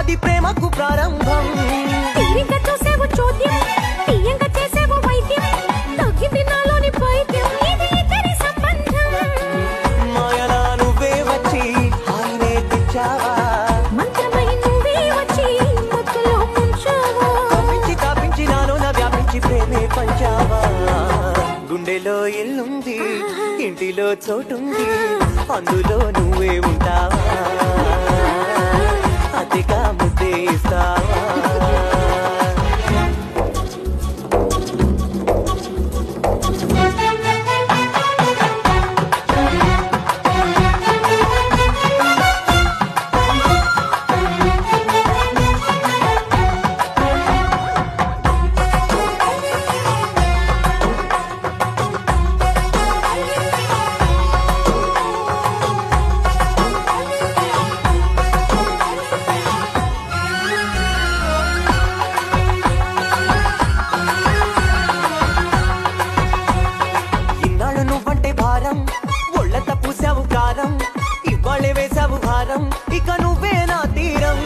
అది ప్రేమకు ప్రారంభం. తీరిక చూసేవు చోద్యం, తీయంగా చేసేవు వైద్యం, తగ్గింది నాలోని పైద్యం, ఇది ఇద్దరి సంబంధం. మాయలా నువ్వే వచ్చి హాయినే తెచ్చావా, మంత్రమై నువ్వే వచ్చి మత్తులో ముంచావా. కప్పించి తాపించి నాలోన వ్యాపించి ప్రేమే పంచావా. గుండెలో ఇల్లుంది, ఇంటిలో చోటుంది, అందులో నువ్వే ఉంటావా, అతిగా ముద్దే ఇస్తావా. ఇన్నాళ్ళు నువ్వంటే భారం, ఒళ్ళంతా పూసావు కారం, ఇవాళే వేసావు భారం, ఇక నువ్వే నా తీరం.